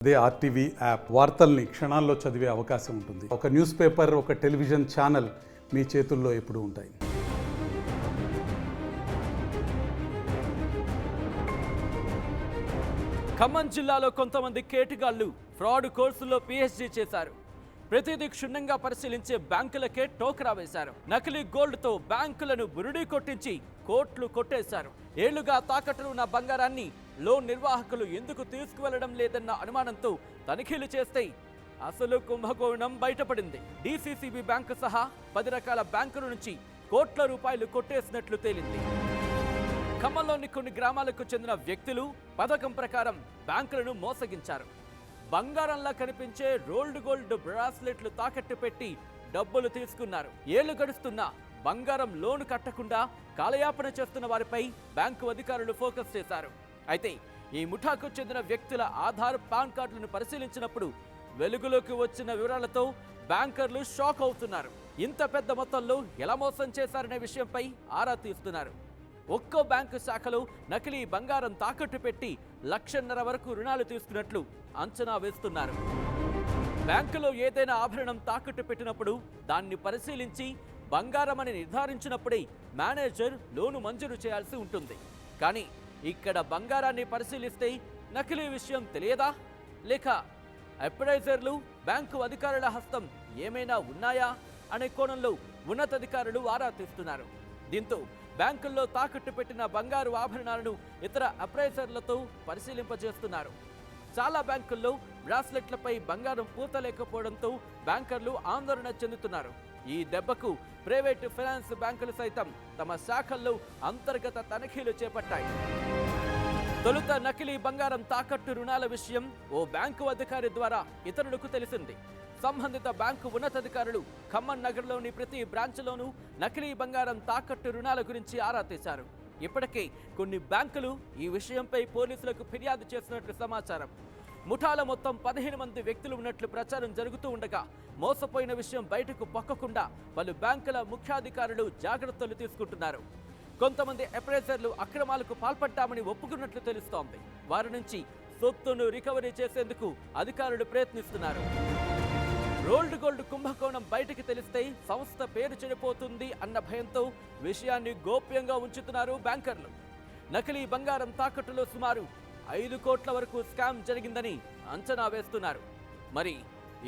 అదే RTV app వార్తల్ని క్షణాల్లో చదివే అవకాశం ఉంటుంది. ఒక న్యూస్ పేపర్, ఒక టెలివిజన్ ఛానల్ మీ చేతుల్లో ఎప్పుడూ ఉంటాయి. ఖమ్మం జిల్లాలో కొంతమంది కేటుగాళ్లు ఫ్రాడ్ కోర్సులో పిహెచ్డి చేశారు. ప్రతిదీ క్షుణ్ణంగా పరిశీలించే బ్యాంకులకే టోకరా వేశారు. నకిలీ గోల్డ్తో బ్యాంకులను బురుడీ కొట్టించి కోట్లు కొట్టేశారు. ఏళ్లుగా తాకట్టులో ఉన్న బంగారాన్ని లోన్ నిర్వాహకులు ఎందుకు తీసుకువెళ్లడం లేదన్న అనుమానంతో తనిఖీలు చేస్తే అసలు కుంభకోణం బయటపడింది. డిసిసిబి బ్యాంకు సహా 10 రకాల బ్యాంకుల నుంచి కోట్ల రూపాయలు కొట్టేసినట్లు తేలింది. ఖమ్మంలోని కొన్ని గ్రామాలకు చెందిన వ్యక్తులు పథకం ప్రకారం బ్యాంకులను మోసగించారు. బంగారంలా కనిపించే రోల్డ్ గోల్డ్ బ్రాస్లెట్లు తాకట్టు పెట్టి డబ్బులు తీసుకున్నారు. ఏళ్లు గడుస్తున్నా బంగారం లోను కట్టకుండా కాలయాపన చేస్తున్న వారిపై బ్యాంకు అధికారులు ఫోకస్ చేశారు. అయితే ఈ ముఠాకు చెందిన వ్యక్తుల ఆధార్, పాన్ కార్డులను పరిశీలించినప్పుడు వెలుగులోకి వచ్చిన వివరాలతో బ్యాంకర్లు షాక్ అవుతున్నారు. ఇంత పెద్ద మొత్తంలో ఎలా మోసం చేశారనే విషయంపై ఆరా తీస్తున్నారు. ఒక్కో బ్యాంకు శాఖలో నకిలీ బంగారం తాకట్టు పెట్టి 1.5 లక్షల వరకు రుణాలు తీసుకున్నట్లు అంచనా వేస్తున్నారు. బ్యాంకులో ఏదైనా ఆభరణం తాకట్టు పెట్టినప్పుడు దాన్ని పరిశీలించి బంగారమని నిర్ధారించినప్పుడే మేనేజర్ లోను మంజూరు చేయాల్సి ఉంటుంది. కానీ ఇక్కడ బంగారాన్ని పరిశీలిస్తే నకిలీ విషయం తెలియదా? లేక అప్రైజర్లు, బ్యాంకు అధికారుల హస్తం ఏమైనా ఉన్నాయా అనే కోణంలో ఉన్నతాధికారులు ఆరా తీస్తున్నారు. దీంతో బ్యాంకుల్లో తాకట్టు పెట్టిన బంగారు ఆభరణాలను ఇతర అప్రైజర్లతో పరిశీలింపజేస్తున్నారు. చాలా బ్యాంకుల్లో బ్రాస్లెట్లపై బంగారం పూత లేకపోవడంతో బ్యాంకర్లు ఆందోళన చెందుతున్నారు. ఈ దెబ్బకు ప్రైవేటు ఫైనాన్స్ బ్యాంకులు సైతం తమ శాఖల్లో అంతర్గత తనిఖీలు చేపట్టాయి. తొలుత నకిలీ బంగారం తాకట్టు రుణాల విషయం ఓ బ్యాంకు అధికారి ద్వారా ఇతరులకు తెలిసింది. సంబంధిత బ్యాంకు ఉన్నతాధికారులు ఖమ్మం నగరంలోని ప్రతి బ్రాంచ్లోనూ నకిలీ బంగారం తాకట్టు రుణాల గురించి ఆరా తీశారు. ఇప్పటికే కొన్ని బ్యాంకులు ఈ విషయంపై పోలీసులకు ఫిర్యాదు చేసినట్లు సమాచారం. ముఠాల మొత్తం 15 మంది వ్యక్తులు ఉన్నట్లు ప్రచారం జరుగుతూ ఉండగా మోసపోయిన విషయం బయటకు పొక్కకుండా పలు బ్యాంకుల ముఖ్యాధికారులు జాగ్రత్తలు తీసుకుంటున్నారు. కొంతమంది అప్రైజర్లు అక్రమాలకు పాల్పడ్డామని ఒప్పుకున్నట్లు తెలుస్తోంది. వారి నుంచి సొత్తును రికవరీ చేసేందుకు అధికారులు ప్రయత్నిస్తున్నారు. రోల్డ్ గోల్డ్ కుంభకోణం బయటికి తెలిస్తే సంస్థ పేరు చెడిపోతుంది అన్న భయంతో విషయాన్ని గోప్యంగా ఉంచుతున్నారు బ్యాంకర్లు. నకిలీ బంగారం తాకట్టులో సుమారు 5 కోట్ల వరకు స్కామ్ జరిగిందని అంచనా వేస్తున్నారు. మరి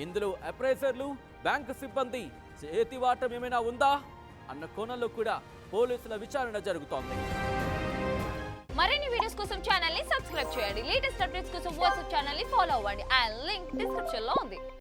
ఇందులో అప్రైజర్లు, బ్యాంకు సిబ్బంది చేతివాటం ఏమైనా ఉందా అన్న కోణంలో కూడా పోలీసుల విచారణ జరుగుతోంది. మరిన్ని వీడియోస్ కోసం ఛానల్ ని సబ్స్క్రైబ్ చేయండి. లేటెస్ట్ అప్డేట్స్ కోసం వాట్సాప్ ఛానల్ ని ఫాలో అవ్వండి. ఆ లింక్ డిస్క్రిప్షన్ లో ఉంది.